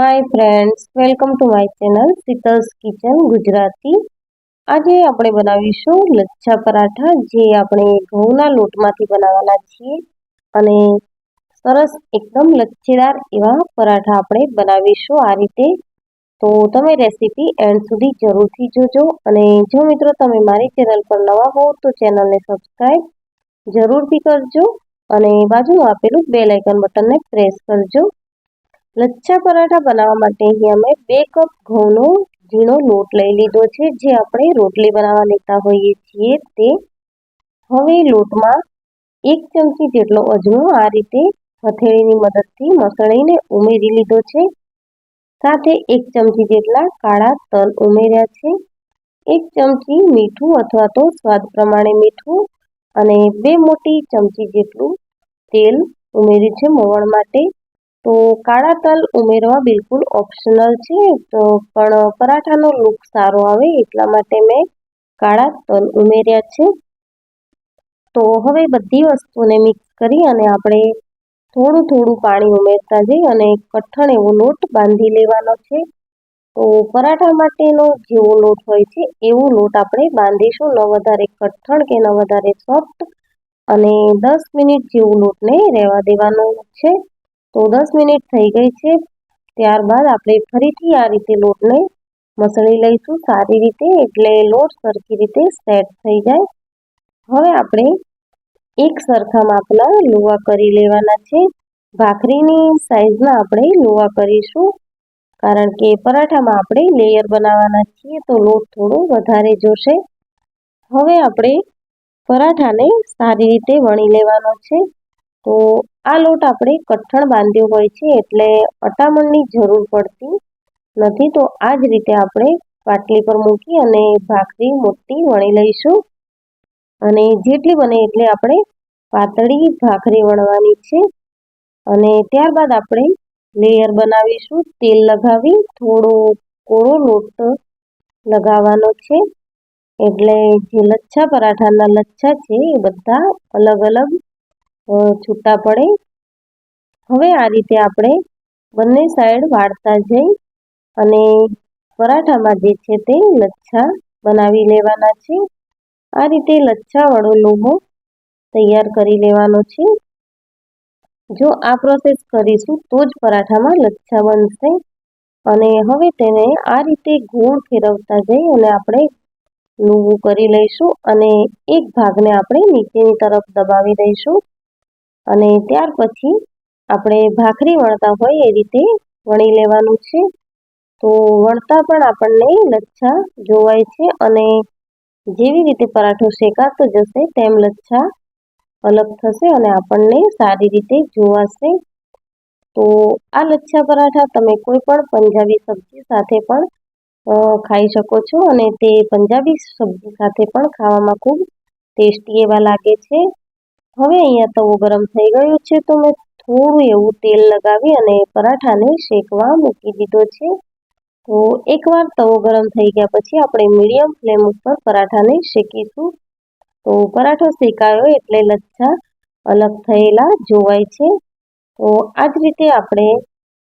Hi friends, welcome to my channel Sheetal's kitchen Gujarati. આજે આપણે બનાવીશું લચ્છા પરાઠા, જે આપણે ઘઉંના લોટમાંથી બનાવવાના છીએ અને સરસ એકદમ લચ્છેદાર એવા પરાઠા આપણે બનાવીશું આ રીતે. તો તમે રેસીપી એન્ડ સુધી જરૂરથી જોજો. અને જો મિત્રો તમે મારી ચેનલ પર નવા હો તો ચેનલને સબસ્ક્રાઈબ જરૂરથી કરજો અને બાજુમાં આપેલું બેલ આઇકન બટનને પ્રેસ કરજો. લચ્છા પરાઠા બનાવવા માટે અહીં અમે 2 કપ ઘઉંનો ઝીણો લોટ લઈ લીધો છે, જે આપણે રોટલી બનાવવા લેતા હોઈએ છીએ તે. હવે લોટમાં 1 ચમચી જેટલો અજમો આ રીતે હથેળીની મદદથી મસળીને ઉમેરી લીધો છે. સાથે 1 ચમચી જેટલા કાળા તલ ઉમેર્યા છે. 1 ચમચી મીઠું અથવા તો સ્વાદ પ્રમાણે મીઠું અને 2 મોટી ચમચી જેટલું તેલ ઉમેર્યું છે મોવણ માટે. તો કાળા તલ ઉમેરવા બિલકુલ ઓપ્શનલ છે, તો પણ પરાઠાનો લુક સારો આવે એટલા માટે મેં કાળા તલ ઉમેર્યા છે. તો હવે બધી વસ્તુને મિક્સ કરી અને આપણે થોડું થોડું પાણી ઉમેરતા જઈ અને કઠણ એવો લોટ બાંધી લેવાનો છે. તો પરાઠા માટેનો જેવો લોટ હોય છે એવો લોટ આપણે બાંધીશું, ન વધારે કઠણ કે ન વધારે સોફ્ટ. અને 10 મિનિટ જેવું લોટને રહેવા દેવાનો છે. તો 10 મિનિટ થઈ ગઈ છે. ત્યારબાદ આપણે ફરીથી આ રીતે લોટને મસળી લઈશું સારી રીતે, એટલે લોટ સરખી રીતે સેટ થઈ જાય. હવે આપણે એક સરખા માપના લુવા કરી લેવાના છે. ભાખરીની સાઈઝના આપણે લુવા કરીશું, કારણ કે પરાઠામાં આપણે લેયર બનાવવાના છીએ તો લોટ થોડો વધારે જોશે. હવે આપણે પરાઠાને સારી રીતે વણી લેવાનો છે. તો આ લોટ આપણે કઠણ બાંધ્યો હોય છે એટલે અટામણની જરૂર પડતી નથી. તો આ જ રીતે આપણે પાટલી પર મૂકી અને ભાખરી મોટી વણી લઈશું. અને જેટલી બને એટલે આપણે પાતળી ભાખરી વણવાની છે. અને ત્યારબાદ આપણે લેયર બનાવીશું. તેલ લગાવી થોડો કોરો લોટ લગાવવાનો છે, એટલે જે લચ્છા પરાઠાના લચ્છા છે એ બધા અલગ અલગ છૂટા પડે. હવે આ રીતે આપણે બંને સાઈડ વાળતા જઈ અને પરાઠામાં જે છે તે લચ્છા બનાવી લેવાના છે. આ રીતે લચ્છા વાળો લોહો તૈયાર કરી લેવાનો છે. જો આ પ્રોસેસ કરીશું તો જ પરાઠામાં લચ્છા બનશે. અને હવે તેને આ રીતે ગોળ ફેરવતા જઈ અને આપણે લુવું કરી લઈશું અને એક ભાગને આપણે નીચેની તરફ દબાવી દઈશું. અને ત્યાર પછી આપણે ભાખરી વણતા હોય એ રીતે વણી લેવાનું છે. તો વણતા પણ આપણને લચ્છા જોવાય છે અને જેવી રીતે પરાઠો શેકાતો જશે તેમ લચ્છા અલગ થશે અને આપણને સારી રીતે જોવાશે. તો આ લચ્છા પરાઠા તમે કોઈ પણ પંજાબી સબ્જી સાથે પણ ખાઈ શકો છો અને તે પંજાબી સબ્જી સાથે પણ ખાવામાં ખૂબ ટેસ્ટી એવા લાગે છે. હવે અહીંયા તવો ગરમ થઈ ગયો છે, તો મેં થોડું એવું તેલ લગાવી અને પરાઠાને શેકવા મૂકી દીધો છે. તો એકવાર તવો ગરમ થઈ ગયા પછી આપણે મીડિયમ ફ્લેમ ઉપર પરાઠાને શેકીશું. તો પરાઠો શેકાયો એટલે લચ્છા અલગ થયેલા જોવાય છે. તો આ જ રીતે આપણે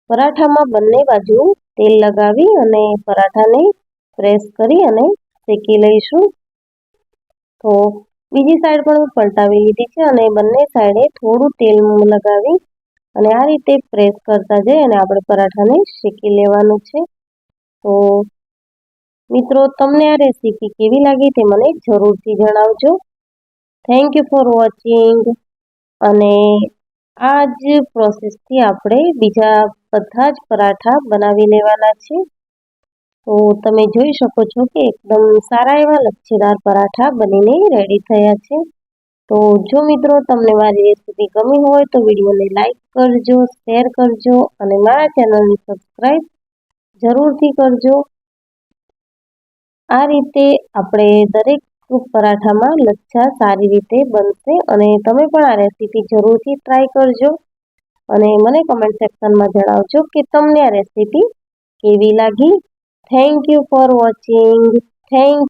પરાઠામાં બંને બાજુ તેલ લગાવી અને પરાઠાને પ્રેસ કરી અને શેકી લઈશું. તો બીજી સાઈડ પણ પલટાવી લીધી છે અને બંને સાઈડે થોડું તેલ લગાવી અને આ રીતે પ્રેસ કરતા જઈ અને આપણે પરાઠાને શેકી લેવાનું છે. તો મિત્રો, તમને આ રેસીપી કેવી લાગી તે મને જરૂરથી જણાવજો. Thank you for watching. અને આ જ પ્રોસેસથી આપણે બીજા બધા જ પરાઠા બનાવી લેવાના છે. તો તમે જોઈ શકો છો કે એકદમ સારા એવા લચ્છેદાર પરાઠા બનીને રેડી થયા છે. તો જો મિત્રો તમને મારી રેસીપી ગમી હોય તો વિડીયોને લાઈક કરજો, શેર કરજો અને મારા ચેનલને સબસ્ક્રાઈબ જરૂરથી કરજો. આ રીતે આપણે દરેક પરાઠામાં લચ્છા સારી રીતે બનશે અને તમે પણ આ રેસીપી જરૂરથી ટ્રાય કરજો અને મને કમેન્ટ સેક્શનમાં જણાવજો કે તમને આ રેસીપી કેવી લાગી. Thank you for watching. Thank